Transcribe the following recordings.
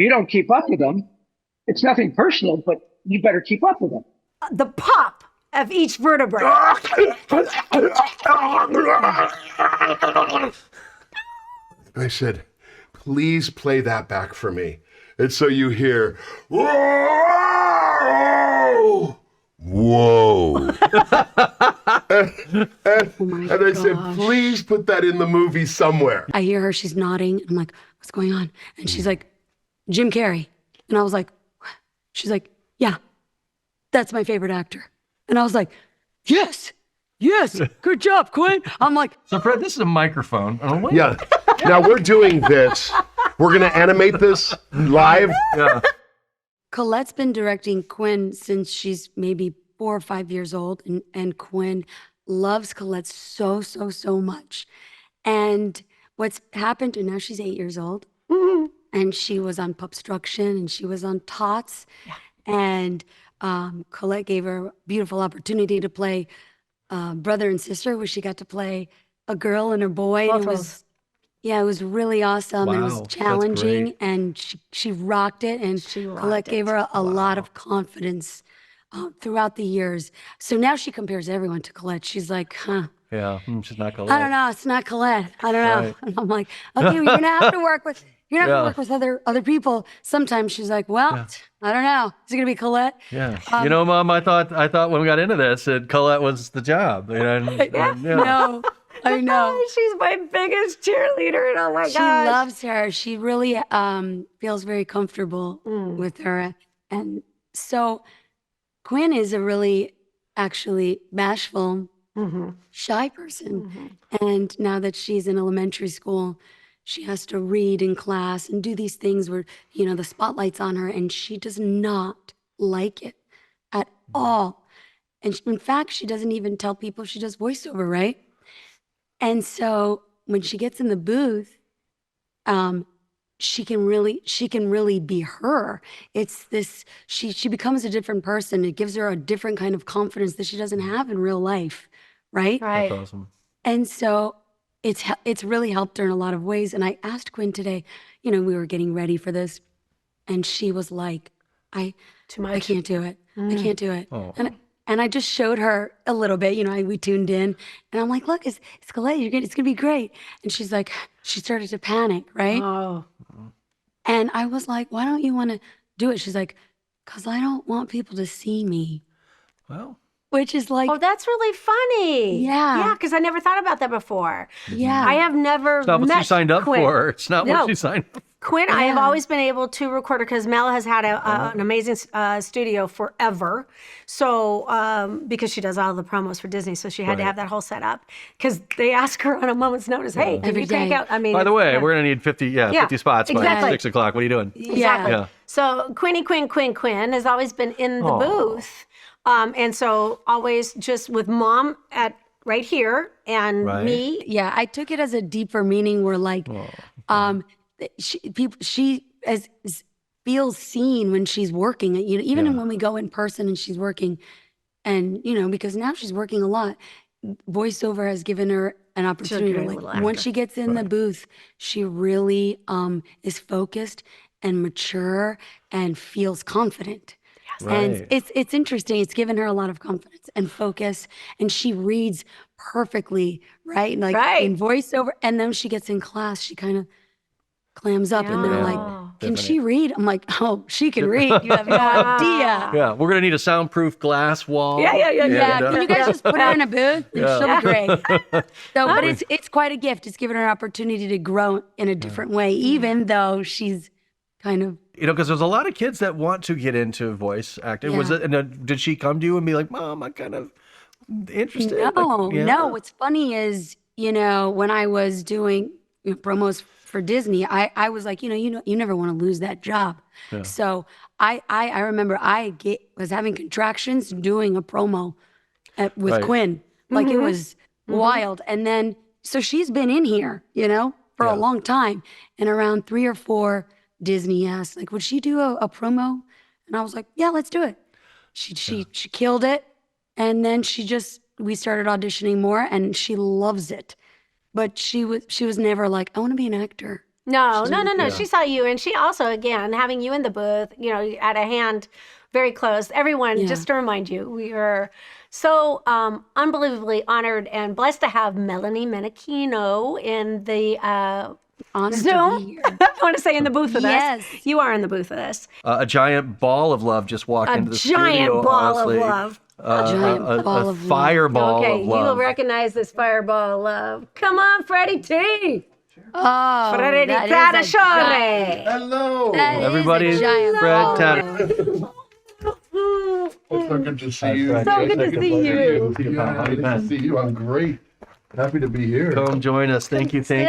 you don't keep up with them, it's nothing personal, but you better keep up with them. The pop of each vertebrae. I said, please play that back for me. And so you hear, whoa, whoa. and I said, please put that in the movie somewhere. I hear her, she's nodding. I'm like, what's going on? And she's like, Jim Carrey. And I was like, what? She's like, yeah, that's my favorite actor. And I was like, yes, good job, Quinn. I'm like, so Fred, this is a microphone. Oh, yeah. Now we're doing this. We're going to animate this live. Yeah. Colette's been directing Quinn since she's maybe 4 or 5 years old. And Quinn loves Colette so much. And what's happened to now, she's 8 years old. Mm-hmm. And she was on Pupstruction and she was on Tots. Yeah. And Colette gave her a beautiful opportunity to play brother and sister, where she got to play a girl and a boy. And it was really awesome. Wow, and it was challenging, and she rocked it. And Colette gave her a lot of confidence throughout the years. So now she compares everyone to Colette. She's like, huh. Yeah, she's not Colette. I don't know. It's not Colette. I don't know. Right. And I'm like, okay, you're gonna have to work with. You're not gonna work with other people. Sometimes she's like, well, I don't know. Is it gonna be Colette? Yeah. Mom, I thought when we got into this that Colette was the job. No, I know. She's my biggest cheerleader, and oh my gosh. She loves her. She really feels very comfortable with her. And so Quinn is a really actually bashful, shy person. And now that she's in elementary school, she has to read in class and do these things where, the spotlight's on her, and she does not like it at all. And in fact, she doesn't even tell people she does voiceover, right? And so when she gets in the booth, she can really be her. It's this, she becomes a different person. It gives her a different kind of confidence that she doesn't have in real life, right? Right. That's awesome. And so it's really helped her in a lot of ways. And I asked Quinn today, we were getting ready for this, and she was like, I can't do it. I can't do it. Oh. And I just showed her a little bit, we tuned in, and I'm like, look, it's Colette, it's gonna be great. And she's like, she started to panic, right? Oh. And I was like, why don't you wanna do it? She's like, because I don't want people to see me. Well. Which is like, oh, that's really funny. Yeah. Because I never thought about that before. Yeah. I have never It's not what met you signed up Quinn. for. It's not what you signed up for. Quinn, I have always been able to record her because Mel has had an amazing studio forever. So, because she does all the promos for Disney, so she had to have that whole setup. Because they ask her on a moment's notice, hey, can you crank out? I mean, by the way, we're going to need 50 spots by 6 o'clock. What are you doing? Exactly. Yeah. So Quinn has always been in the booth. And so always just with Mom right here and me. Yeah, I took it as a deeper meaning where she feels seen when she's working. Even when we go in person and she's working, and because now she's working a lot, voiceover has given her an opportunity to once she gets in the booth, she really is focused and mature and feels confident. And it's interesting. It's given her a lot of confidence and focus, and she reads perfectly, right? In voiceover. And then she gets in class, she kind of clams up, and they're like, "Can she read?" I'm like, "Oh, she can read. You have no idea." Yeah, we're gonna need a soundproof glass wall. Yeah. Can you guys just put her in a booth? She'll be great. But it's quite a gift. It's given her an opportunity to grow in a different way, even though she's kind of. Because there's a lot of kids that want to get into voice acting. Yeah. Did she come to you and be like, Mom, I'm kind of interested? No. What's funny is, when I was doing promos for Disney, I was like, you never want to lose that job. Yeah. So I remember I was having contractions doing a promo with Quinn. Like it was wild. And then, so she's been in here, for a long time. And around 3 or 4, Disney asked, like, would she do a promo? And I was like, yeah, let's do it. She killed it. And then we started auditioning more, and she loves it. But she was never like, I want to be an actor. No. She saw you, and she also, again, having you in the booth, at a hand very close. Everyone, just to remind you, we are so unbelievably honored and blessed to have Melanie Minichino in the Honored Zoom. to be here. I want to say in the booth with us. Yes. You are in the booth with us. A giant ball of love just walked into the giant studio. ball honestly. of love. Giant a ball of love. fireball Okay, of you will love. recognize this fireball of love. Come on, Freddie T. Oh, Freddie that is a Tatasciore. giant- Hello. that is a Everybody, giant Fred ball. Tatasciore. It's so good to see you. So good to see you. Yeah, nice to see you. I'm great. Happy to be here. Come join us. Thank you. Sit.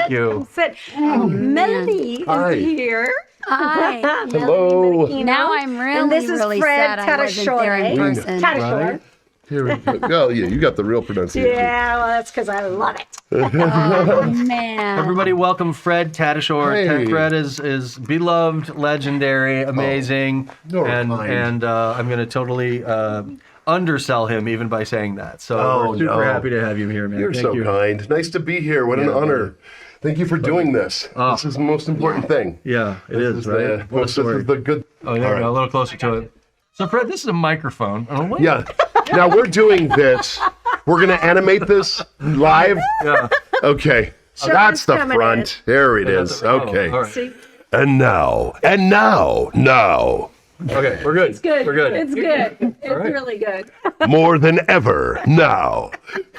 Melanie Hi. is here. Hi. Hello. Now I'm really, And this is really Fred sad I wasn't there in Tatasciore. person. Tatasciore. Here we go. Well, yeah, you got the real pronunciation. Yeah, well, that's because I love it. Oh, man. Everybody, welcome Fred Tatasciore. Hey. Fred is beloved, legendary, amazing, you're and kind. I'm going to totally undersell him even by saying that. So Oh, we're super no. happy to have you here, man. You're Thank so you. kind. Nice to be here. What an honor. Thank you for doing this. This is the most important thing. Yeah, it This is, the- right? What a this story. is the good. Oh, there All we go. right. A little closer to it. So, Fred, this is a microphone. Oh, wait. Yeah. Now we're doing this. We're going to animate this live. Yeah. Okay. Sure, That's it's the coming front. There it is. Oh, Okay. all right. See? And now. Okay, we're good. Good. We're good. It's good. It's right. really good. More than ever now.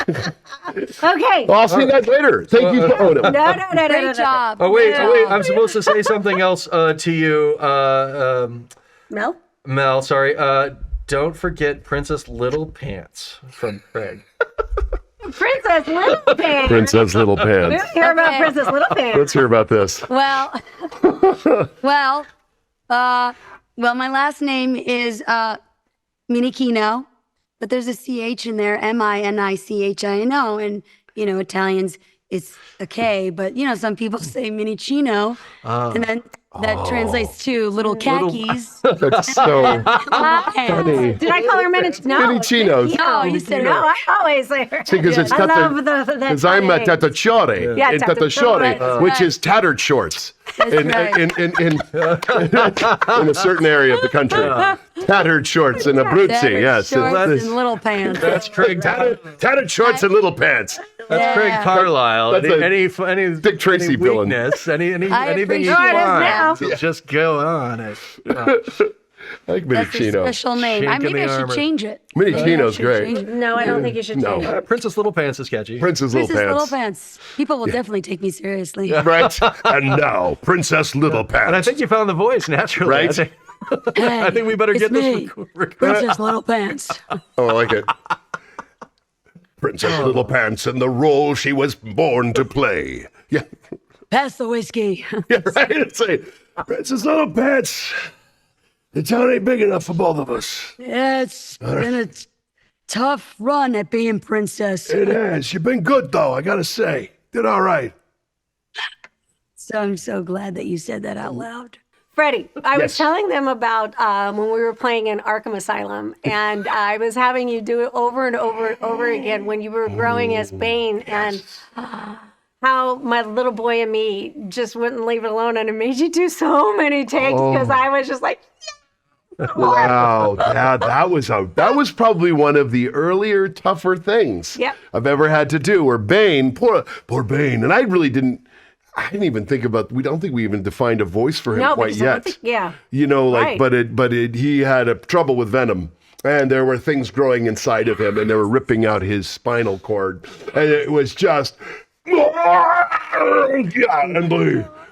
Okay. Well, I'll see you guys later. Thank you. Oh, no. No. Great job. Oh, wait. Yeah. Oh, wait. I'm supposed to say something else to you, Mel? Mel. Sorry. Don't forget Princess Little Pants from Craig. Princess Little Pants. Princess Little We Pants. don't hear about Princess Little Pants. Let's hear about this. Well, my last name is Minichino, but there's a CH in there, Minichino, and Italians it's a K, but some people say Minichino, and then that translates to little khakis. That's so funny. Did I call her Minichino? No. Minichinos. No, you said No, I always say her. Because it's I love that. because I'm a Tatasciore, Yeah, in Tatasciore. Tatasciore, which is tattered shorts. In a certain area of the country, tattered shorts and Abruzzi, yes. Shorts This- and little pants. That's Craig. tattered shorts and little pants. That's Craig Yeah. Carlisle. That's any Dick Tracy any villain. weakness, anything you appreciate want, that. just go on it. I like That's a Minichino. special name. Chink in Maybe the I should armor. change it. Minichino's Should great. change it. No, I don't think you should No. change it. Princess Little Pants is catchy. Princess Little Princess Little Pants. Pants. People will definitely take me seriously. Right? And now, Princess Little Pants. And I think you found the voice naturally. Right? Hey, I think we better it's get me, this recorded. Princess Little Pants. Oh, I like it. Princess Little Pants in the role she was born to play. Yeah, Pass the whiskey. yeah, right. It's like, Princess Little Pants. The town ain't big enough for both of us. Yeah, it's been a tough run at being princess. It has. You've been good, though, I gotta say. Did all right. So I'm so glad that you said that out loud. Freddie, I was Yes. telling them about when we were playing in Arkham Asylum, and I was having you do it over and over and over again when you were growing as Bane, and how my little boy and me just wouldn't leave it alone, and it made you do so many takes because I was just like, Wow. Yeah, that was probably one of the earlier, tougher things Yep. I've ever had to do. Where Bane, poor Bane, and I didn't even think about. We don't think we even defined a voice for him no, quite because I don't yet. think, yeah. You know, like, Right. he had a trouble with venom, and there were things growing inside of him, and they were ripping out his spinal cord, and it was just, yeah, and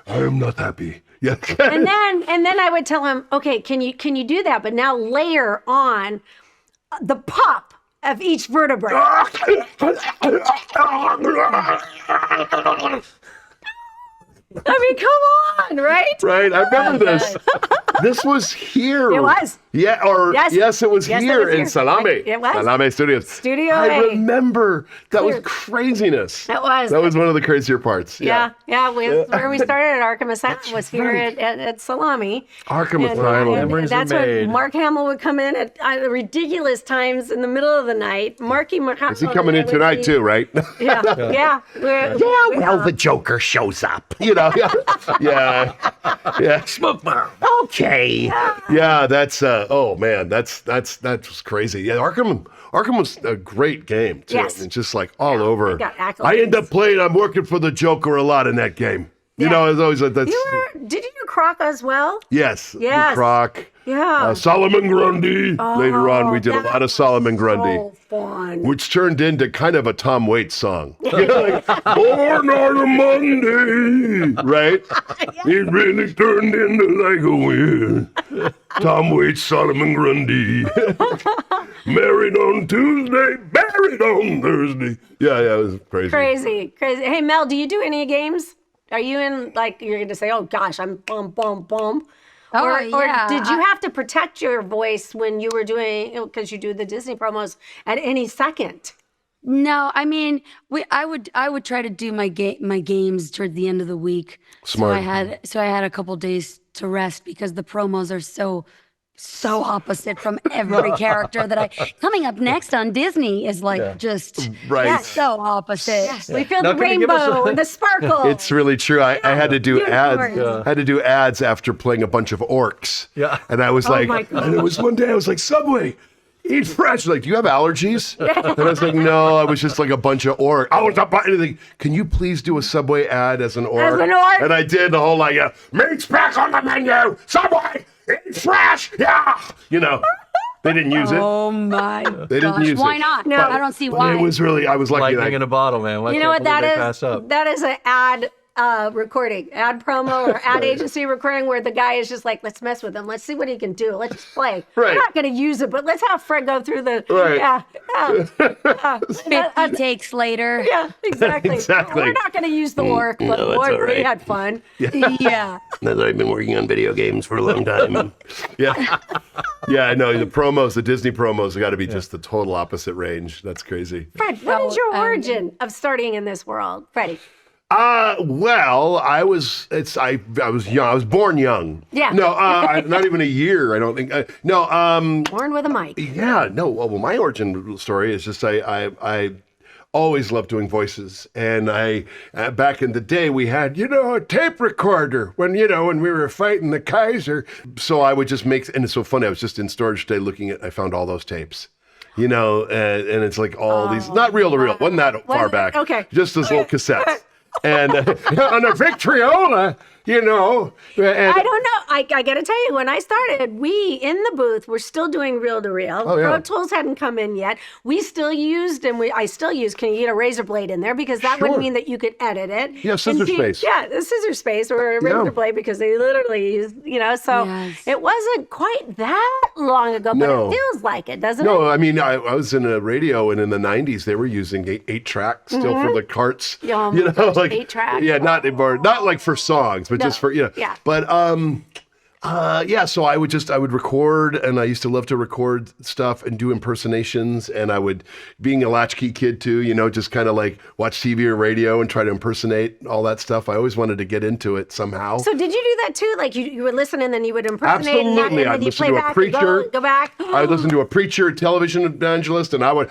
I am not happy. Yeah. And then I would tell him, okay, can you do that? But now layer on the pop of each vertebrae. I mean, come on, right? Right, I remember this. This was here. It was. Yeah, or yes, it was Yes, it here was in here. Salami. It was. Salami Studios. Studio I A. remember. That was Clear. craziness. That was. That was one of the crazier parts. Yeah. Where we started at Arkham Asylum was here at Salami. Arkham And- Asylum. and Memories are that's when made. Mark Hamill would come in at ridiculous times in the middle of the night. Marky Hamill. Is he coming in tonight too, right? Yeah. Well, the Joker shows up. Yeah. Smoke bomb. Okay. Yeah, that's oh man, that was crazy. Yeah, Arkham was a great game too. Yes. It's just like all over. got accolades. I end up playing. I'm working for the Joker a lot in that game. You Yeah. know, it's always like that's. Did you do Croc as well? Yes. Yes. Croc. Yeah. Solomon Grundy. Later on, we did a that lot of Solomon Grundy. So fun. Which turned into kind of a Tom Waits song. Like, born on a Monday, right? It really turned into like a weird Tom Waits, Solomon Grundy. Married on Tuesday, buried on Thursday. Yeah, it was crazy. Crazy. Hey, Mel, do you do any games? Are you in, like, you're going to say, oh, gosh, I'm boom. Oh, Or yeah. did you have to protect your voice when you were doing, because you do the Disney promos at any second? No, I mean, I would try to do my games toward the end of the week. Smart. So I had a couple days to rest because the promos are so opposite from every character that coming up next on Disney is like just Right. so opposite. Yes, we feel Now, the can you give us rainbow a- and the sparkle. It's really true. I had to do ads. unicorns. I had to do ads after playing a bunch of orcs. Yeah. And I was Oh like, my God. and it was one day I was like, Subway, eat fresh. Like, do you have allergies? And I was like, no, I was just like a bunch of orcs. I was up. Like, can you please do a Subway ad as an orc? As an orc? And I did the whole like, meat's back on the menu. Subway, eat fresh. Yeah. They didn't use it. Oh my They didn't gosh. use Why it. not? No. I don't see But why. it was really, I was lucky. Lightning in a bottle, man. You know what that They is? pass up. That is an ad recording, ad promo or ad agency recording where the guy is just like, let's mess with him. Let's see what he can do. Let's just play. Right. We're not going to use it, but let's have Fred go through the. Right. Yeah. 50 takes later. Yeah, exactly. Exactly. We're not going to use the orc, but no, it's boy, all we right. had fun. Yeah. Now that I've been working on video games for a long time. Yeah. Yeah, I know. The Disney promos have got to be just the total opposite range. That's crazy. Fred, what is your origin of starting in this world? Freddie. Well, I was young. I was born young. Yeah. No, not even a year. I don't think. Born with a mic. Yeah. No. Well, my origin story is just I always loved doing voices, and back in the day we had a tape recorder when we were fighting the Kaiser. So I would just make, and it's so funny. I was just in storage today looking at. I found all those tapes. And it's like all these, not reel to reel, wasn't that far back. Okay. Just those little cassettes. And on a Victriola, and I don't know. I got to tell you, when I started, we in the booth were still doing reel to reel. Oh, yeah. Pro Tools hadn't come in yet. We still used, and I still use. Can you get a razor blade in there because that would Sure. mean that you could edit it. Yeah, scissor space. Yeah, the scissor space or a razor blade because they literally use. So Yes. it wasn't quite that long ago, but No. it feels like it, doesn't it? No, I mean, I was in a radio, and in the 90s, they were using 8-track still for the carts. Oh my gosh, like 8-track. Yeah, not like for songs, but just for, Yeah. But, so I would record, and I used to love to record stuff and do impersonations, and I would, being a latchkey kid too, just kind of like watch TV or radio and try to impersonate all that stuff. I always wanted to get into it somehow. So did you do that too? Like you would listen and then you would impersonate Absolutely. and I'd then you listen play to a back, preacher. go back. I listened to a preacher, television evangelist, and I would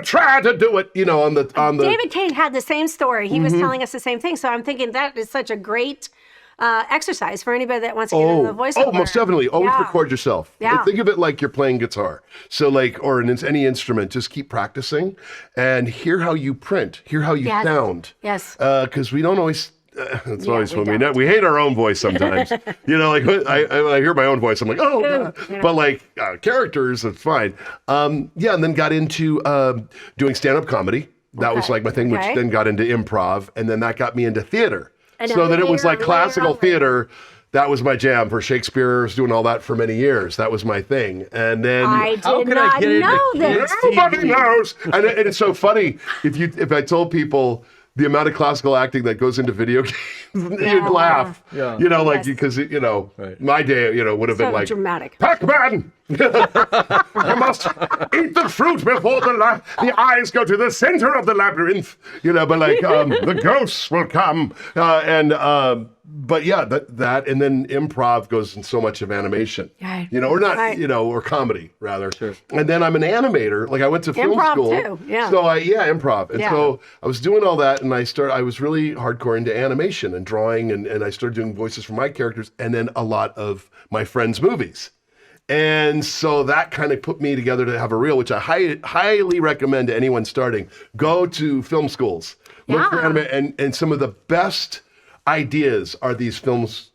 try to do it, on the. David Kane had the same story. He Mm-hmm. was telling us the same thing. So I'm thinking that is such a great exercise for anybody that wants to get into the voiceover. Oh, most definitely. Always Yeah. record yourself. Yeah. Think of it like you're playing guitar. So or any instrument, just keep practicing and hear how you print, hear how you Yes. sound. Yes. Because we don't always. It's always we when don't. we hate our own voice sometimes. Like when I hear my own voice, I'm like, oh, God. But like characters, it's fine. And then got into doing stand-up comedy. That was Okay. like my thing, which Okay. then got into improv, and then that got me into theater. And So now that it was like later classical on, theater. That was my jam for Shakespeare. I was doing all that for many years. That was my thing. And then I How did can I not get into know kids' that. nobody knows. And it's so funny if I told people the amount of classical acting that goes into video games, you'd laugh. Yeah. You know, like, Yes. because, you know, Right. my day, you know, would have So been like, dramatic. Pac-Man! You must eat the fruit before the eyes go to the center of the labyrinth. You know, but like, the ghosts will come. But yeah, that, and then improv goes in so much of animation. Right. You know, or not, Right. you know, or comedy, rather. Sure. And then I'm an animator. Like, I went to film Improv school. too, yeah. So improv. And Yeah. so I was doing all that, and I was really hardcore into animation and drawing, and I started doing voices for my characters, and then a lot of my friends' movies. And so that kind of put me together to have a reel, which I highly recommend to anyone starting. Go to film schools. Look for anime, and some of the best ideas are these films.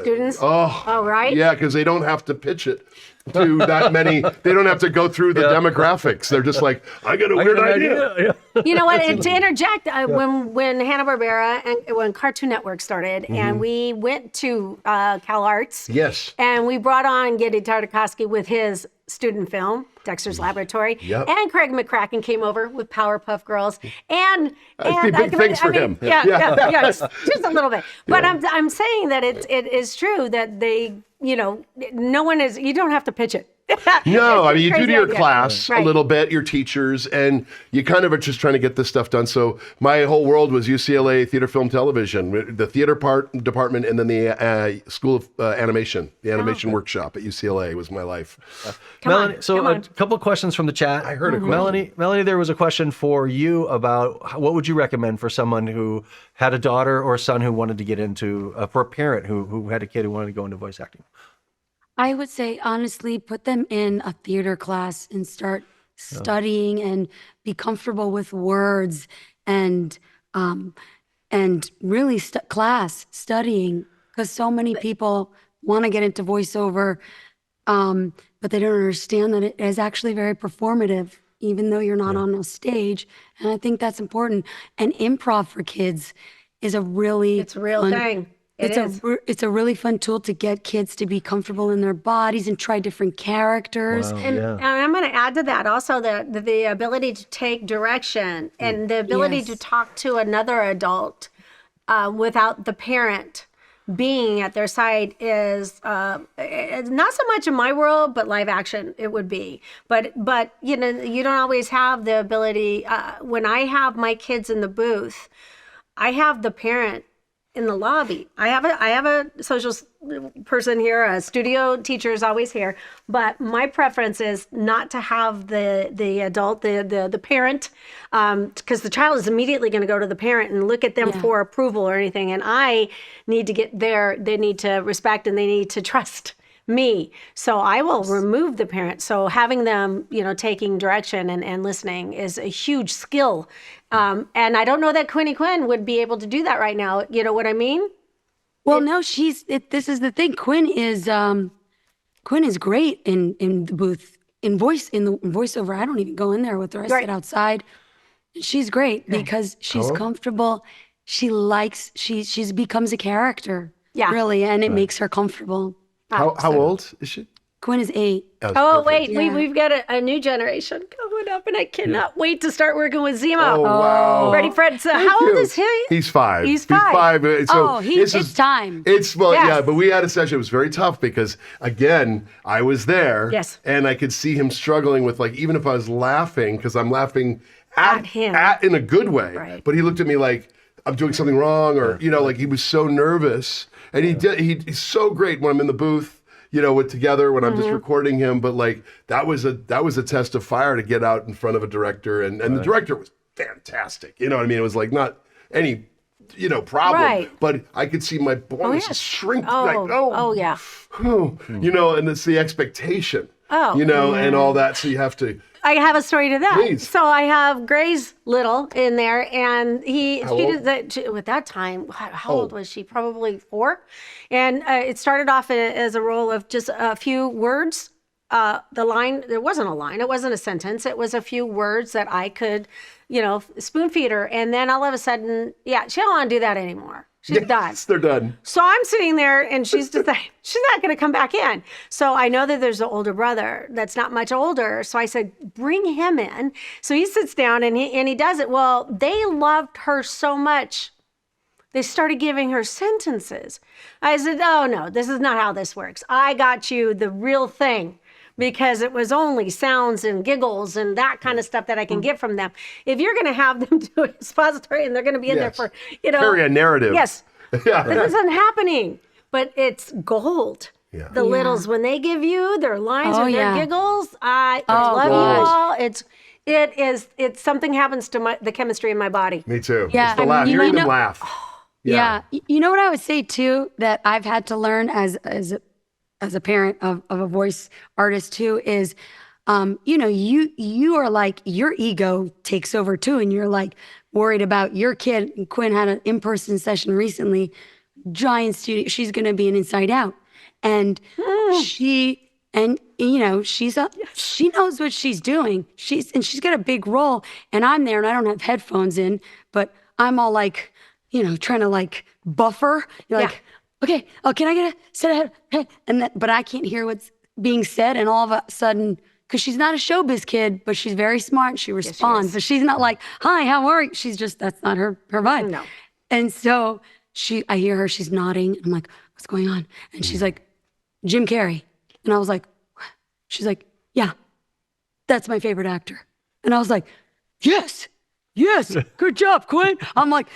Students? Oh, right? Yeah, because they don't have to pitch it to that many. They don't have to go through the demographics. They're just like, I got a weird idea. Yeah. You know what? And to interject, when Hanna-Barbera and when Cartoon Network started, and we went to Cal Arts, Yes. and we brought on Geddy Tartakovsky with his student film, Dexter's Laboratory, Yep. and Craig McCracken came over with Powerpuff Girls, and big things for him. Yeah, just a little bit. But I'm saying that it is true that they, you know, no one is. You don't have to pitch it. No, I mean, you do to Crazy your idea. class a Right. little bit, your teachers, and you kind of are just trying to get this stuff done. So my whole world was UCLA Theater Film Television, the theater department, and then the School of Animation, the animation workshop at UCLA was my life. Melanie, on, so come a on. couple of questions from the chat. I heard a question. Melanie, there was a question for you about what would you recommend for someone who had a daughter or son who wanted to get into, for a parent who had a kid who wanted to go into voice acting? I would say, honestly, put them in a theater class and start studying and be comfortable with words and really studying, because so many people want to get into voiceover, but they don't understand that it is actually very performative, even though you're not on a stage. And I think that's important. And improv for kids is a really It's a real fun- thing. It's a really fun tool to get kids to be comfortable in their bodies and try different characters. Wow. And I'm going to add to that also the ability to take direction and the ability to Yes. talk to another adult without the parent being at their side is it's not so much in my world, but live action it would be. But you know, you don't always have the ability. When I have my kids in the booth, I have the parent in the lobby. I have a social person here. A studio teacher is always here, but my preference is not to have the adult, the parent, because the child is immediately going to go to the parent and look at them for approval or anything. And I need to get there. They need to respect and they need to trust me. So I will remove the parent. So having them, you know, taking direction and listening is a huge skill. And I don't know that Quinn would be able to do that right now. You know what I mean? Well, no, this is the thing. Quinn is great in the booth, in the voiceover. I don't even go in there with her. I sit outside. She's great because she's comfortable. She becomes a character. Yeah. Really, and it makes her comfortable. How old is she? Quinn is 8. Oh, wait, Yeah. we've got a new generation coming up, and I cannot wait to start working with Zemo. Oh, wow. Ready, Fred? So Thank how old you. is he? He's 5. He's 5. So It's time. It's Yes. yeah, but we had a session. It was very tough because again, I was there. Yes. And I could see him struggling with, like, even if I was laughing, because I'm laughing At him. in a good way. Right. But he looked at me like I'm doing something wrong, or you know, like he was so nervous. And he's so great when I'm in the booth, you know, together when I'm just recording him. But like that was a test of fire to get out in front of a director, and the director was fantastic. You know what I mean? It was like not any, you know, problem. Right. But I could see my voice yes. shrink. Oh, like, oh, yeah. you know, and it's the expectation. Oh. You know, and all that. So you have to. I have a story to that. Please. So I have Gray's little in there, and How old? at that time, how old was she? Probably 4. And it started off as a role of just a few words. The line, there wasn't a line, it wasn't a sentence, it was a few words that I could, you know, spoon feed her. And then all of a sudden, she don't want to do that anymore. She's done. Yes, they're done. So I'm sitting there and she's just like, she's not going to come back in. So I know that there's an older brother that's not much older. So I said, bring him in. So he sits down and he does it. Well, they loved her so much. They started giving her sentences. I said, oh no, this is not how this works. I got you the real thing. Because it was only sounds and giggles and that kind of stuff that I can get from them. If you're going to have them do an expository and they're going to be in there for, carry a narrative. Yes. Yeah. This isn't happening, but it's gold. Yeah. The littles, when they give you their lines or their giggles, I love you all. It's something happens to the chemistry in my body. Me too. Yeah. It's the laugh. Hearing them laugh. Yeah. You know what I would say too, that I've had to learn as a parent of a voice artist too, is, you are like, your ego takes over too. And you're like worried about your kid. And Quinn had an in-person session recently, giant studio. She's going to be an Inside Out. And she knows what she's doing. She's got a big role, and I'm there and I don't have headphones in, but I'm all like, trying to like buffer. You're like, okay, can I get a set ahead? Hey, but I can't hear what's being said. And all of a sudden, because she's not a showbiz kid, but she's very smart. She responds, but she's not like, hi, how are you? She's just, that's not her vibe. No. And so I hear her, she's nodding. I'm like, what's going on? And she's like, Jim Carrey. And I was like, what? She's like, yeah, that's my favorite actor. And I was like, yes, good job, Quinn. I'm like,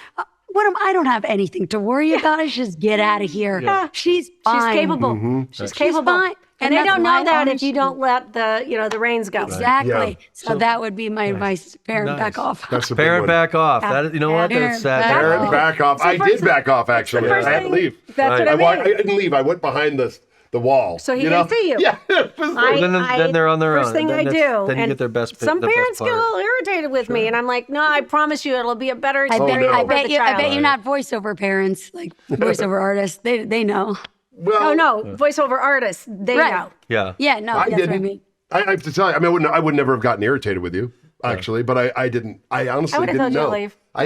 I don't have anything to worry about. I should just get out of here. Yeah. She's fine. She's capable. Mm-hmm. She's capable. Fine. And they don't know that if you don't let the reins go. Exactly. Yeah. So that would be my advice. Parent, back off. That's a big Parent one. back off. That, you know what? Parent That's sad. back Parent back off. I did back off, actually. I had to leave. That's what I mean. I didn't leave. I went behind the wall. So he can see you. Yeah. Then they're on their own. First thing Then I do. Then you and get their best. Some the best parents get a part. little irritated with me, and I'm like, no, I promise you, it'll be a better I experience for bet the child. you're not voiceover parents, like voiceover artists. They know. Well, Oh no, voiceover artists, they know. Yeah. Yeah, no, I that's what I didn't. mean. I have to tell you, I would never have gotten irritated with you, actually, but I didn't. I honestly I would have didn't told you know. to leave. I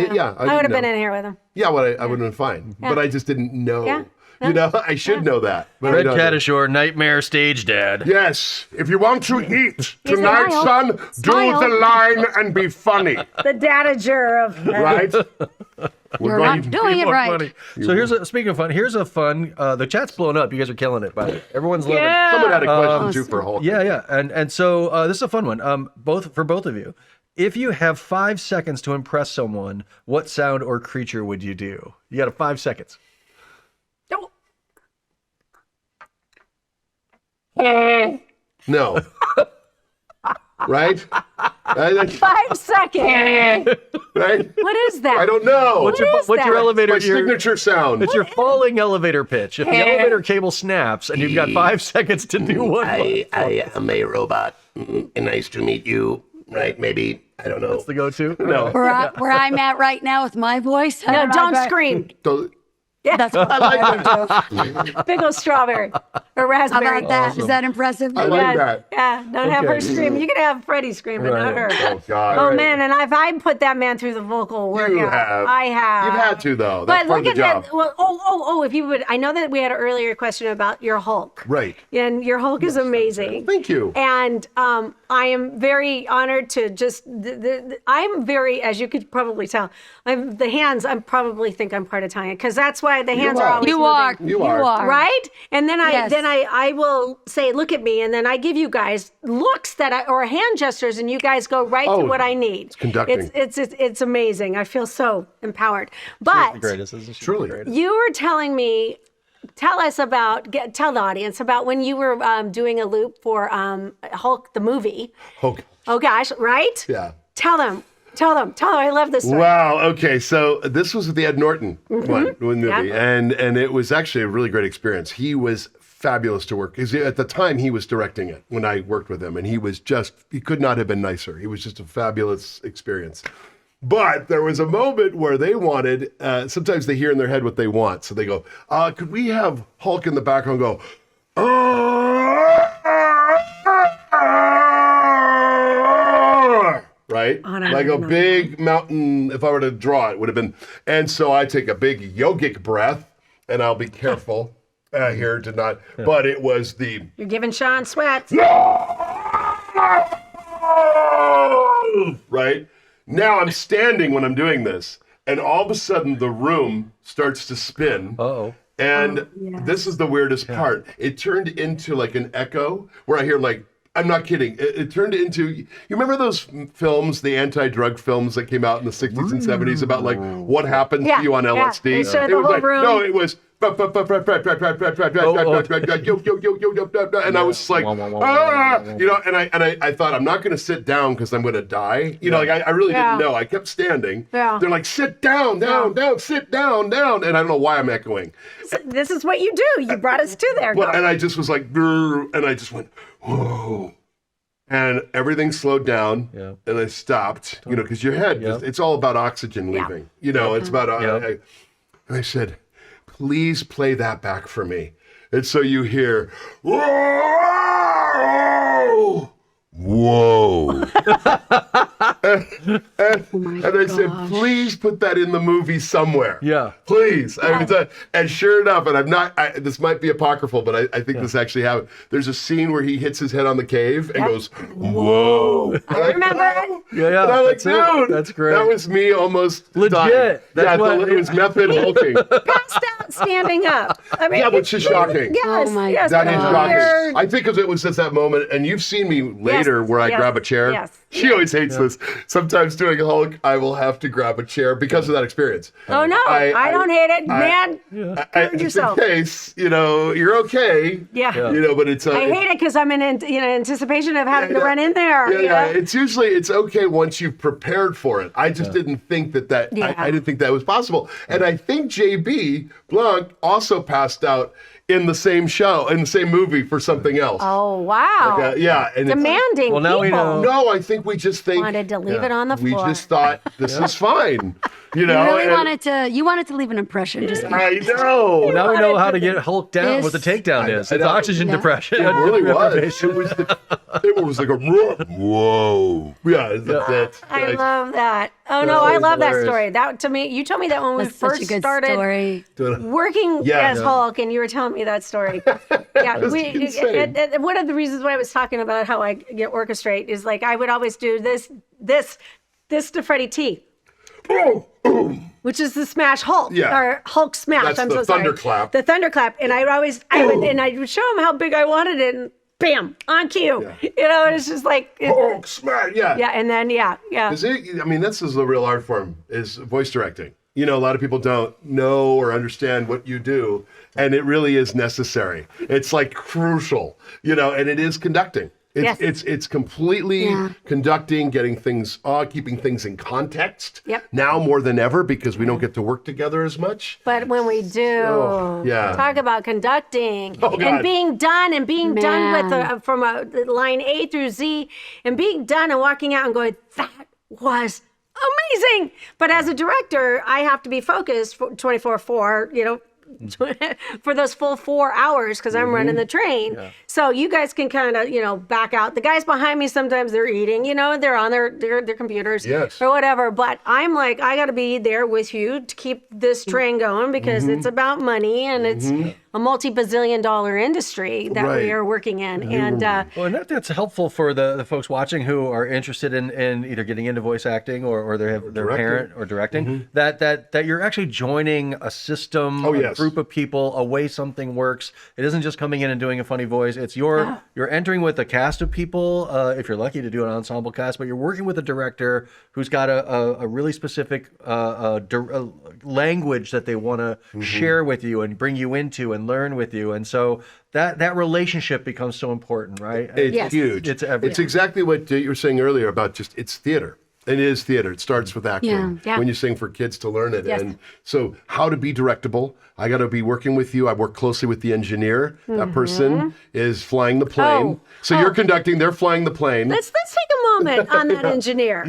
would have been in here with him. Yeah, well, I would have been fine, but I just didn't know. Yeah. I should know that. But I Red don't. Tatasciore, nightmare stage dad. Yes, if you want to eat He's tonight, a son, smile. do the line and be funny, The dadager of right? You're not doing it More right. funny. So speaking of fun, here's a fun. The chat's blowing up. You guys are killing it. By the way, everyone's loving. Yeah. Someone had a question too for Hulk. Yeah. And so this is a fun one. For both of you. If you have 5 seconds to impress someone, what sound or creature would you do? You got 5 seconds. No. Right? 5 seconds. Right? What is that? I don't know. What's your that? elevator? My signature sound. It's your falling elevator pitch. If the elevator cable snaps and you've got 5 seconds to do one, I am a robot. Nice to meet you. Right? Maybe. I don't know. that's the go-to. No. Where I'm at right now with my voice. I No, know, don't but scream. So- That's what I would do. Big old strawberry or How raspberry. about that? Is that impressive? I like that. Yeah, don't have her Okay. scream. You can have Freddie scream, but not her. Oh, God. Oh man, and if I put that man through the vocal workout, have. I have. You've had to, though. That's But part look of the at job. that. Well, if you would, I know that we had an earlier question about your Hulk. Right. And your Hulk is amazing. Thank you. And I am very honored to just. I'm very, as you could probably tell, the hands. I probably think I'm part Italian because that's why the hands are always You are. moving. You are. Right? And then Yes. I will say, look at me, and then I give you guys looks or hand gestures, and you guys go right to what I need. It's conducting. It's amazing. I feel so empowered. But The greatest, isn't she? Truly. The greatest. you were telling me, tell the audience about when you were doing a loop for Hulk the movie. Hulk. Oh gosh, right? Yeah. Tell them. I love this story. Wow. Okay. So this was the Ed Norton one movie, and it was actually a really great experience. He was fabulous to work because at the time he was directing it when I worked with him, and he could not have been nicer. He was just a fabulous experience. But there was a moment where they wanted. Sometimes they hear in their head what they want, so they go, "Could we have Hulk in the background go?" Right? right? Like a big mountain. If I were to draw it, would have been. And so I take a big yogic breath, and I'll be careful here to not. But it was the. You're giving Sean sweats. Right? Now I'm standing when I'm doing this, and all of a sudden the room starts to spin. Uh-oh. And this is the weirdest part. It turned into like an echo where I hear like, I'm not kidding. It turned into, you remember those films, the anti-drug films that came out in the 60s and 70s about like what happened to you on LSD? They showed the was whole like, room. no, it was, and I was just like, you know, and I thought I'm not going to sit down because I'm going to die. You know, like I really didn't know. I kept standing. Yeah. They're like, sit down, sit down. And I don't know why I'm echoing. So this is what you do. You brought us to there. Well, and I just was like, "Grr," and I just went, whoa. And everything slowed down, and I stopped, you know, because your head, it's all about oxygen leaving. You know, it's about, and I said, please play that back for me. And so you hear, whoa, whoa. and I said, please put that in the movie somewhere. Yeah. Please. I mean, and sure enough, and this might be apocryphal, but I think this actually happened. There's a scene where he hits his head on the cave and goes, whoa. I remember it. Yeah. And I'm like, dude, that's great. that was me almost Legit. dying. That's it was method hulking. Passed out, standing up. I mean, Yeah, which is shocking. Yes, Oh my yes, That but is weird. shocking. I think because it was just that moment, and you've seen me later where I grab a chair. Yes. She always hates this. Sometimes doing a Hulk, I will have to grab a chair because of that experience. Oh no, I don't hate it, man. Just yourself. in case, you know, you're okay. Yeah. You know, but it's. I hate it because I'm in anticipation of having to run in there. Yeah. It's usually okay once you've prepared for it. I just didn't think that. I didn't think that was possible. And I think JB Blanc also passed out in the same show, in the same movie for something else. Oh wow. And Demanding. Well, now we people. know. No, I think we just think Wanted to leave it on the we floor. just thought this is fine. You know, You really and- you wanted to leave an impression. Just I know. Well, now we know how to get Hulk down, what the takedown is. It's oxygen deprivation. It really was. It was like a whoa. Yeah, that's I love that. Oh no, I love that hilarious. story. That to me, you told me that when we That's such first a good started story. working as Hulk, and you were telling me that story. Yeah, insane. one of the reasons why I was talking about how I get orchestrate is like I would always do this to Freddie T. Which is the smash Hulk or Hulk smash. That's I'm the so sorry. thunderclap. The thunderclap, and I would show him how big I wanted it, and bam, on cue. You know, and it's just like Hulk smash. Yeah. and then yeah. I mean, this is the real art form, is voice directing. You know, a lot of people don't know or understand what you do, and it really is necessary. It's like crucial, you know, and it is conducting. It's completely conducting, getting things, keeping things in context. Yep. Now more than ever because we don't get to work together as much. But when we do, talk about conducting and being done with from a line A through Z, and being done and walking out and going, that was amazing. But as a director, I have to be focused for 24/4, you know, for those full 4 hours because I'm running the train. So you guys can kind of, you know, back out. The guys behind me, sometimes they're eating, you know, they're on their computers or whatever. But I'm like, I got to be there with you to keep this train going because it's about money and it's a multi-bazillion dollar industry that we are working in. And well, and that's helpful for the folks watching who are interested in either getting into voice acting or they have their parent or directing, that you're actually joining a system, a group of people, a way something works. It isn't just coming in and doing a funny voice. It's you're entering with a cast of people, if you're lucky to do an ensemble cast, but you're working with a director who's got a really specific language that they want to share with you and bring you into and learn with you. And so that relationship becomes so important, right? It's huge. It's exactly what you were saying earlier about it's theater. It is theater. It starts with acting. When you sing for kids to learn it. And so how to be directable. I got to be working with you. I work closely with the engineer. That person is flying the plane. So you're conducting, they're flying the plane. let's take a moment on that engineer.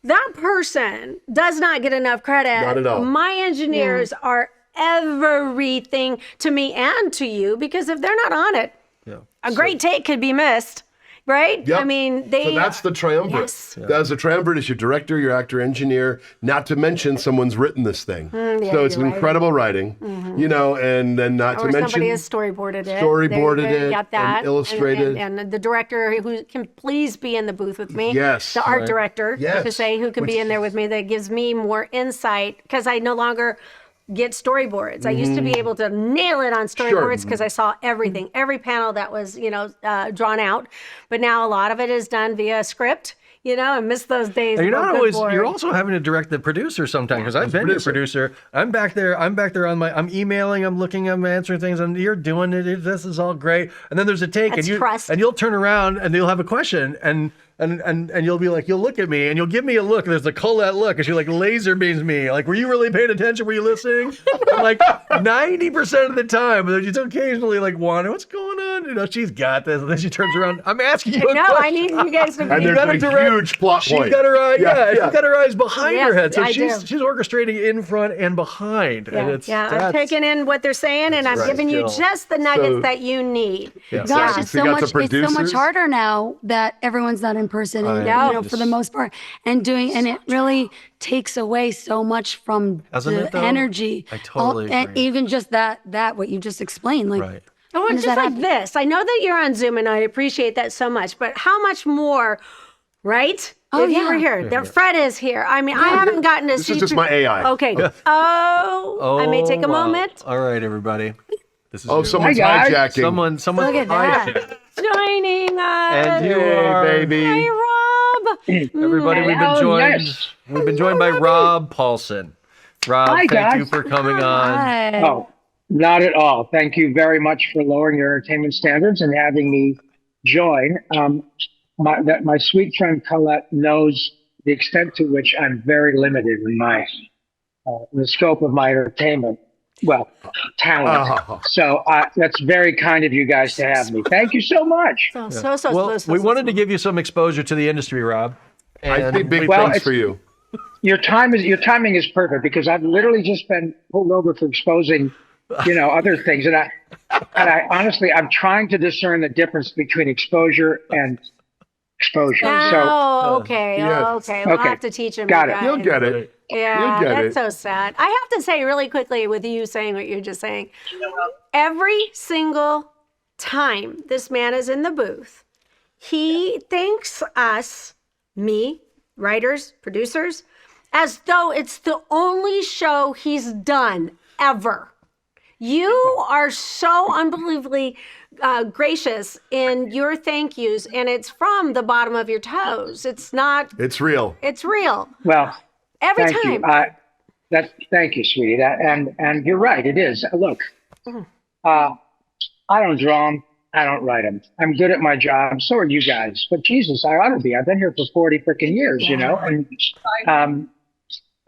That person does not get enough credit. Not at all. My engineers are everything to me and to you because if they're not on it, a great take could be missed. right? Yep. I mean, they. So that's the triumvirate. Yes. That's the triumvirate is your director, your actor, engineer. Not to mention someone's written this thing. Yeah, So it's you're right. incredible writing, you know, and then not Or to mention somebody has storyboarded it. storyboarded They it got that. and illustrated. And the director who can please be in the booth with me. Yes. The art director, Yes. to say, who can be in there with me, that gives me more insight, because I no longer get storyboards. I used to be able to nail it on storyboards because I saw everything, every panel that was, drawn out. But now a lot of it is done via script. I miss those days. And you're of not a always. good board. You're also having to direct the producer sometimes, because I've been your producer. I'm back there on my. I'm emailing. I'm looking. I'm answering things, and you're doing it. This is all great. And then there's a take, That's trust. and you'll turn around and you'll have a question, and you'll be like, you'll look at me and you'll give me a look. There's a Colette look, and she like laser beams me. Like, were you really paying attention? Were you listening? I'm like 90% of the time, but then she's occasionally like, Wanda, what's going on? She's got this. And then she turns around. I'm asking you a No, question. I need you guys to and be. there's a huge plot She's point. got her eye, she's yeah. got her eyes behind Yes, her head, so I she's do. she's orchestrating in front and behind. And it's I'm taking in what they're saying, and I'm giving you Skill. just the nuggets So- that you need. Yeah. Gosh, So it's you so got much. the It's so much producers? harder now that everyone's not in person, and, know. for the most part, and it really takes away so much from Doesn't the it, though? energy. I totally And agree. even just that what you just explained, like. Right. Oh, When it's does just that like happen? this. I know that you're on Zoom, and I appreciate that so much. But how much more, right? Oh, if you yeah. were here, Fred is here. I mean, I haven't gotten to This see. is just my AI. Okay. Oh, I may take a wow. moment. All right, everybody. This is Oh, your- someone's Hi, guys. hijacking. someone. Look at that. Joining us. And you Hey, are baby. Hey, Rob. everybody. We've been Oh, joined. yes. We've been joined by Rob Paulsen. Rob, Hi, thank guys. you for coming on. Hi. Oh, not at all. Thank you very much for lowering your entertainment standards and having me join. My sweet friend Colette knows the extent to which I'm very limited in the scope of my entertainment. Well, talent. Oh. So that's very kind of you guys to have me. Thank you so much. Well, we wanted to give you some exposure to the industry, Rob. I think big Well, things it's- for you. Your timing is perfect because I've literally just been pulled over for exposing, other things, and I honestly I'm trying to discern the difference between exposure and exposure. Oh, okay. yeah. Okay. We'll Okay. have to teach him. Got you it. guys. You'll get it. Yeah, You'll get that's it. so sad. I have to say really quickly, with you saying what you're just saying, every single time this man is in the booth, he thanks us, me, writers, producers, as though it's the only show he's done ever. You are so unbelievably gracious in your thank yous, and it's from the bottom of your toes. It's not, It's real. it's real. Well, Every thank time. you. Thank you, sweetie. And you're right. It is. Look, I don't draw them. I don't write them. I'm good at my job. So are you guys. But Jesus, I ought to be. I've been here for 40 freaking years, And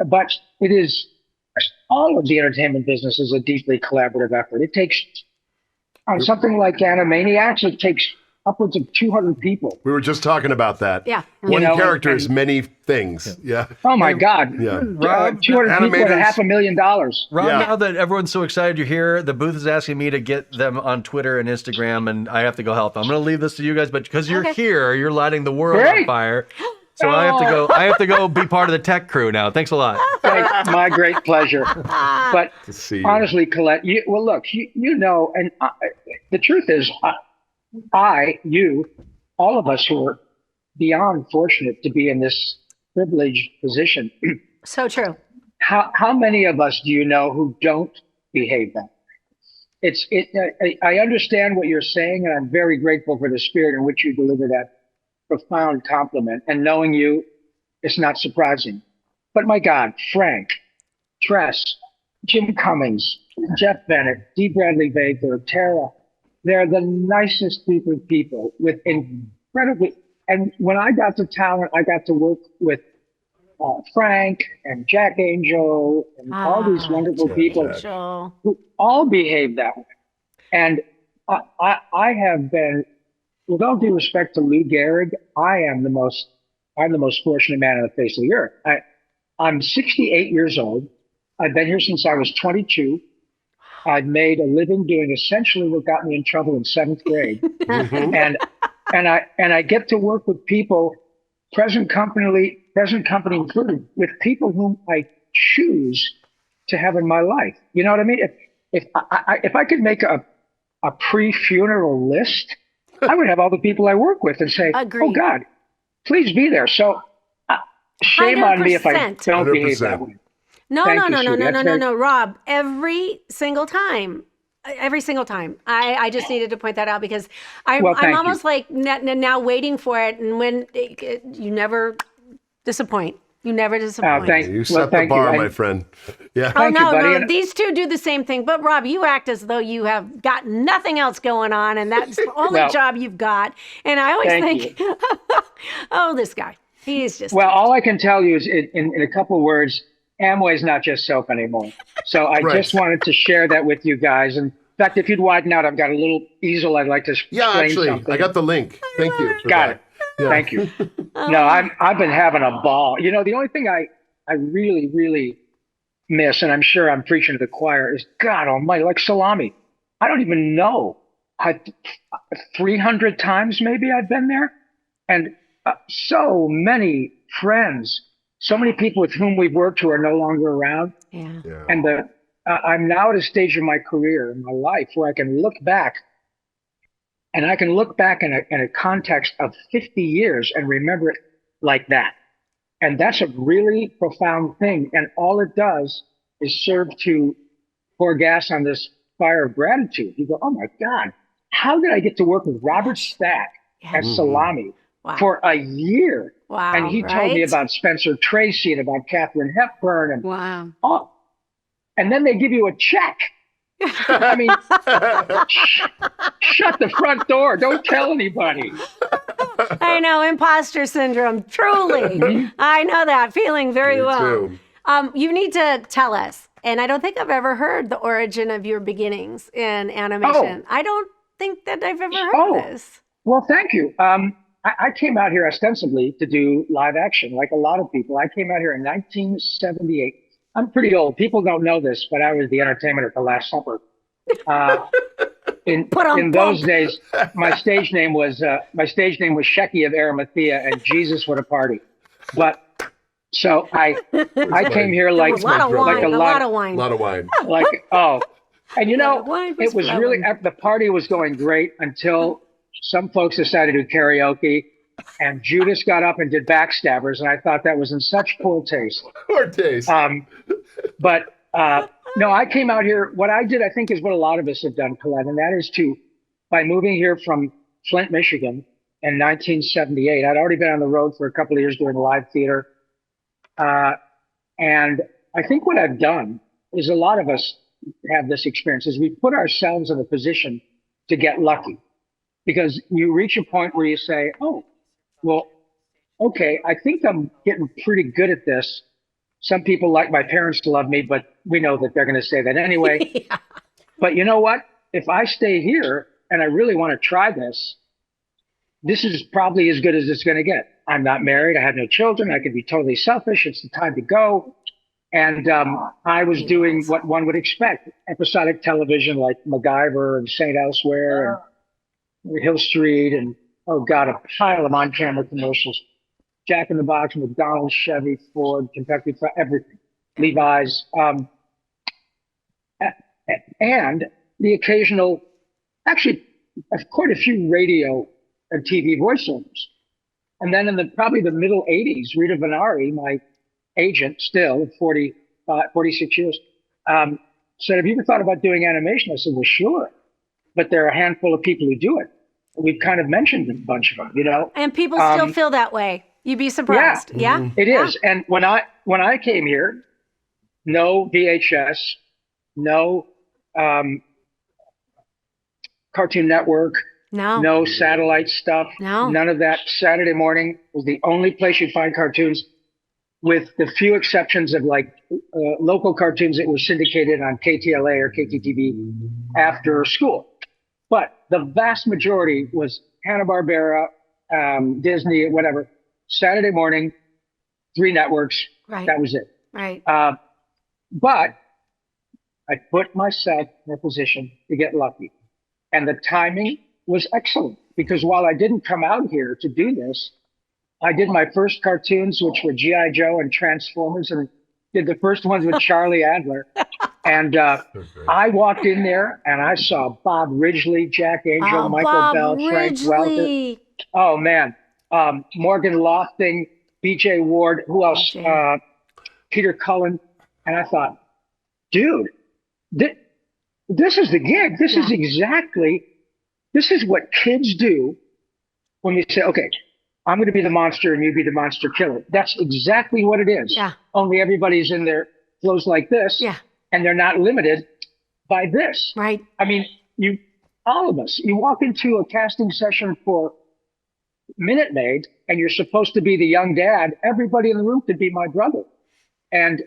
but it is. All of the entertainment business is a deeply collaborative effort. It takes on something like Animaniacs. It takes upwards of 200 people. We were just talking about that. Yeah. One You know, character and- is many things. Yeah. Oh my God! Yeah. Rob, 200 people at animators- $500,000. Rob, Yeah. now that everyone's so excited you're here, the booth is asking me to get them on Twitter and Instagram, and I have to go help them. I'm going to leave this to you guys, but because you're here, you're lighting the world on Great. fire. So I have to go. I have to go be part of the tech crew now. Thanks a lot. My great pleasure. But see you. honestly, Colette, look, and the truth is, you, all of us who are beyond fortunate to be in this privileged position, So true. how many of us do you know who don't behave that way? I understand what you're saying, and I'm very grateful for the spirit in which you deliver that profound compliment. And knowing you, it's not surprising. But my God, Frank, Tress, Jim Cummings, Jeff Bennett, D. Bradley Baker, Tara, they're the nicest group of people with incredibly. And when I got to talent, I got to work with Frank and Jack Angel and all these wonderful people Joel. who all behave that way. And I have been, with all due respect to Lou Gehrig, I'm the most fortunate man on the face of the earth. I'm 68 years old. I've been here since I was 22. I've made a living doing essentially what got me in trouble in 7th grade. And I get to work with people, present company included, with people whom I choose to have in my life. You know what I mean? If I could make a pre-funeral list, I would have all the people I work with and say, Agreed. "Oh God, please be there." So shame on me if I 100%. don't behave that way. No, Thank no, you, no, no, sweetie. no, That's no, no, very- no, Rob. Every single time. I just needed to point that out because I'm Well, thank you. almost like now waiting for it. And when you never disappoint. You never disappoint. Thank You set the thank bar, you. my friend. Yeah. Oh, Thank you, no, buddy. no. And- These two do the same thing. But, Rob, you act as though you have got nothing else going on, and that's the only Well, job you've got. And I always thank think, oh, this guy. He's just. Well, all I can tell you is in a couple words, Amway's not just soap anymore. So I Right. just wanted to share that with you guys. And in fact, if you'd widen out, I've got a little easel I'd like to explain Actually, something. I got the link. Thank you. For Got that. it. Yeah. Thank you. No, I've been having a ball. You know, the only thing I really, really miss, and I'm sure I'm preaching to the choir, is God almighty, like salami. I don't even know. 300 times maybe I've been there. And so many friends, so many people with whom we've worked who are no longer around. Yeah. Yeah. And I'm now at a stage of my career, in my life, where I can look back, and I can look back in a context of 50 years and remember it like that. And that's a really profound thing. And all it does is serve to pour gas on this fire of gratitude. You go, oh my God, how did I get to work with Robert Stack at Salami for a year? Wow. And he told me about Spencer Tracy and about Katharine Hepburn and Wow. oh, and then they give you a check. I mean, shut the front door. Don't tell anybody. I know, imposter syndrome. Truly. I know that feeling very Me well. too. You need to tell us, and I don't think I've ever heard the origin of your beginnings in animation. I don't think that I've ever heard this. Well, thank you. I came out here ostensibly to do live action, like a lot of people. I came out here in 1978. I'm pretty old. People don't know this, but I was the entertainment at the Last Supper. In those days, my stage name was Shecky of Arimathea, and Jesus, what a party! But so I came here like A lot of wine. A lot of wine. A lot of wine. like and you know, Wine it was really the party was going great until some folks decided to do karaoke, and Judas got up and did Backstabbers, and I thought that was in such poor taste. Poor taste. But no, I came out here. What I did, I think, is what a lot of us have done, Colette, and that is by moving here from Flint, Michigan in 1978, I'd already been on the road for a couple of years doing live theater. And I think what I've done is a lot of us have this experience is we put ourselves in a position to get lucky, because you reach a point where you say, oh, well, okay, I think I'm getting pretty good at this. Some people like my parents to love me, but we know that they're going to say that anyway. Yeah. But you know what? If I stay here and I really want to try this, this is probably as good as it's going to get. I'm not married. I have no children. I can be totally selfish. It's the time to go. And I was doing what one would expect, episodic television like MacGyver and St. Elsewhere and Hill Street and, oh God, a pile of on-camera commercials. Jack in the Box, McDonald's, Chevy, Ford, Kentucky Fried, everything, Levi's, and the occasional, actually, quite a few radio and TV voiceovers. And then in probably the middle 80s, Rita Venari, my agent still, 46 years, said, have you ever thought about doing animation? I said, well, sure. But there are a handful of people who do it. We've kind of mentioned a bunch of them, you know. And people still feel that way. You'd be surprised. Yeah. It is. And when I came here, no VHS, no Cartoon Network, no satellite stuff, none of that. Saturday morning was the only place you'd find cartoons, with the few exceptions of like local cartoons that were syndicated on KTLA or KTTV after school. But the vast majority was Hanna-Barbera, Disney, whatever. Saturday morning, 3 networks. Right. That was it. Right. But I put myself in a position to get lucky. And the timing was excellent. because while I didn't come out here to do this, I did my first cartoons, which were G.I. Joe and Transformers, and did the first ones with Charlie Adler. And I walked in there and I saw Bob Ridgely, Jack Angel, Michael Bob Bell, Frank Ridgely. Welker. Oh, man. Morgan Lofting, B.J. Ward, who else? Peter Cullen. And I thought, dude, this is the gig. This is what kids do when you say, okay, I'm going to be the monster and you be the monster killer. That's exactly what it is. Yeah. Only everybody's in their clothes like this. Yeah. And they're not limited by this. Right. I mean, all of us, you walk into a casting session for Minute Maid and you're supposed to be the young dad. Everybody in the room could be my brother. And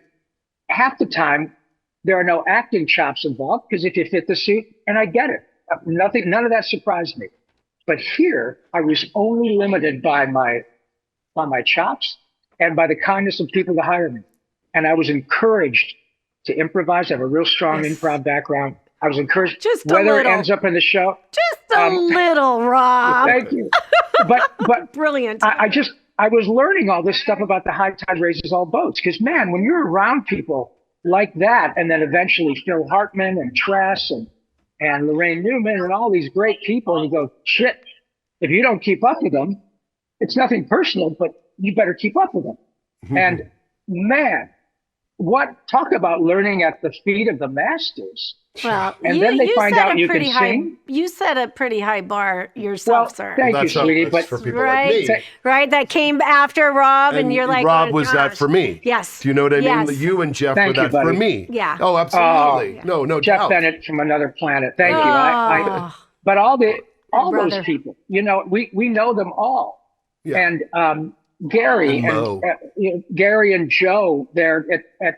half the time, there are no acting chops involved because if you fit the suit, and I get it, none of that surprised me. But here, I was only limited by my chops and by the kindness of people to hire me. And I was encouraged to improvise. I have a real strong improv background. I was encouraged, Just a whether little. it ends up in the show. Just a little, Rob. Thank you. But Brilliant. I was learning all this stuff about the high tide raises all boats. Because, man, when you're around people like that, and then eventually Phil Hartman and Tress and Lorraine Newman and all these great people, and you go, shit, if you don't keep up with them, it's nothing personal, but you better keep up with them. Mm-hmm. And, man, talk about learning at the feet of the masters. Well, and then they find out you can sing. You set a pretty high bar yourself, sir. Thank you, sweetie. But for people like me, right? That came after Rob, and you're like, Rob oh, was that for me. Yes. Do you know what I mean? Yes. You and Jeff were that for me. Yeah. Oh, absolutely. No Jeff doubt. Bennett from another planet. Thank you. But all those people, we know them all. Yeah. And Gary and Joe there at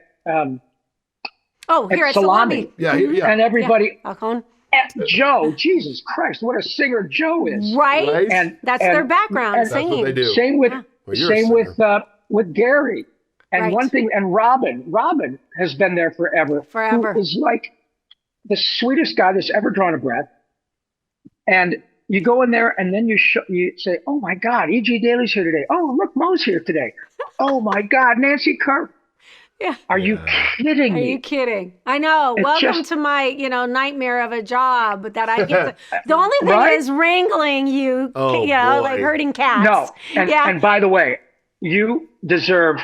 here at Salami. Yeah. And everybody. Yeah. Joe, Jesus Christ, what a singer Joe is. Right. And that's their background, singing. That's what they do. Same with Gary. And one thing, and Robin has been there forever. Who is like the sweetest guy that's ever drawn a breath. And you go in there and then you say, oh my God, E.G. Daly's here today. Oh, look, Mo's here today. Oh my God, Nancy Carp. Yeah. Are you kidding me? Are you kidding? I know. It's welcome to my, nightmare of a job that I get. The only thing is wrangling you, like herding cats. No. And by the way, you deserve,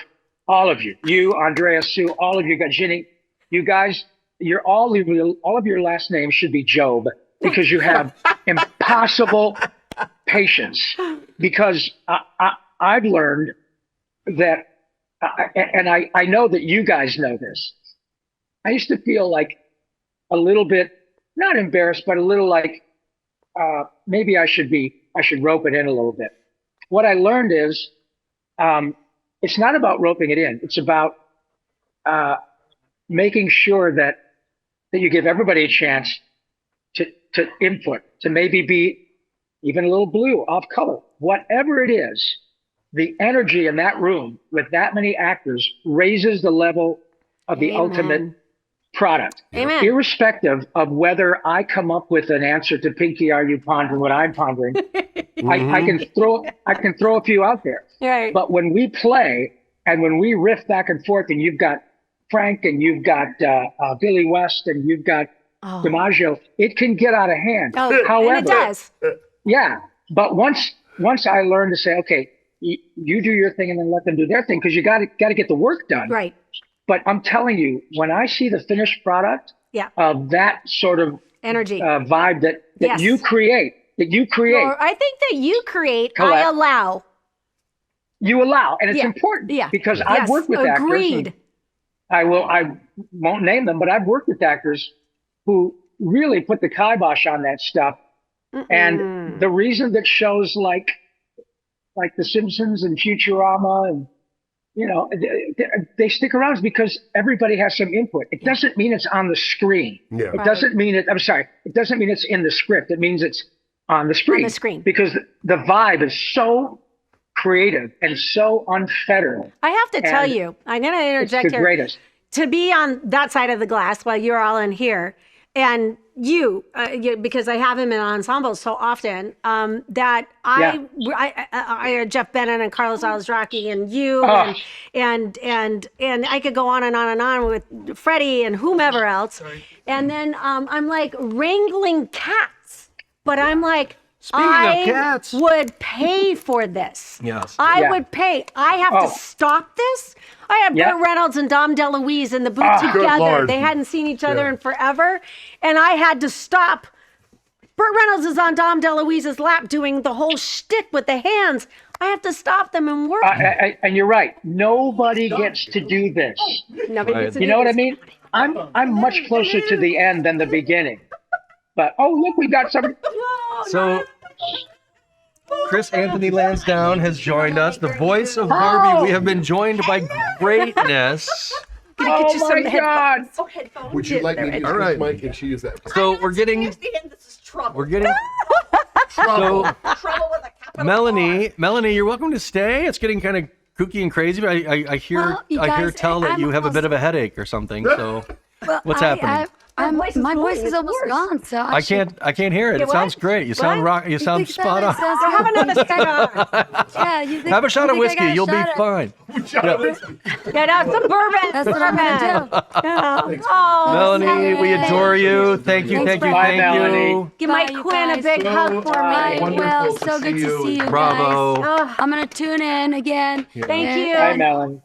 all of you, Andrea, Sue, all of you guys, Ginny, you guys, all of your last names should be Job because you have impossible patience. Because I've learned that, and I know that you guys know this. I used to feel like a little bit, not embarrassed, but a little like maybe I should rope it in a little bit. What I learned is it's not about roping it in. It's about making sure that you give everybody a chance to input, to maybe be even a little blue, off color, whatever it is. The energy in that room with that many actors raises the level of the ultimate product. Amen. Irrespective of whether I come up with an answer to Pinky, are you pondering what I'm pondering? I can throw a few out there. Right. But when we play and when we riff back and forth, and you've got Frank and you've got Billy West and you've got DiMaggio, it can get out of hand. However, and it does. Yeah. But once I learned to say, okay, you do your thing and then let them do their thing, because you got to get the work done. Right. But I'm telling you, when I see the finished product of that sort of energy vibe that you create, Or I think that you create, Colette, I allow. You allow, and it's important because I've worked with actors. I won't name them, but I've worked with actors who really put the kibosh on that stuff. And the reason that shows like The Simpsons and Futurama and, they stick around is because everybody has some input. It doesn't mean it's on the screen. Yeah. It doesn't mean it doesn't mean it's in the script. It means it's on the screen. Because the vibe is so creative and so unfettered. I have to tell you, I'm going to interject here. Greatest. To be on that side of the glass while you're all in here, and because I have him in ensembles so often, that I Jeff Bennett and Carlos Alazraki and you and I could go on and on and on with Freddie and whomever else. And then I'm like wrangling cats, but I'm like, I would pay for this. Yes. I would pay. I have to stop this. I had Burt Reynolds and Dom DeLuise in the booth together. They hadn't seen each other in forever. And I had to stop. Burt Reynolds is on Dom DeLuise's lap doing the whole shtick with the hands. I have to stop them and work. And you're right. Nobody gets to do this. Nobody gets to You know what I mean? I'm much closer to the end than the beginning. But, look, we got somebody. So Chris Anthony Lansdowne has joined us, the voice of Barbie. We have been joined by greatness. Oh my God! Would you like me to use this mic and she use that? So we're getting. This is trouble. We're getting. Trouble. Trouble with a capital Melanie, you're welcome to stay. It's getting kind of kooky and crazy, but I hear tell that you have a bit of a headache or something. So what's happening? My voice is almost gone, so I can't hear it. It sounds great. You sound You sound spot on. Have another shot. Have a shot of whiskey. You'll be fine. Get out some bourbon. That's what I'm gonna do. Melanie, we adore you. Thank you. Melanie. Give Mike Quinn a big hug for me. Well, so good to see you. Bravo. Guys. I'm gonna tune in again. Thank you. Bye, Melanie.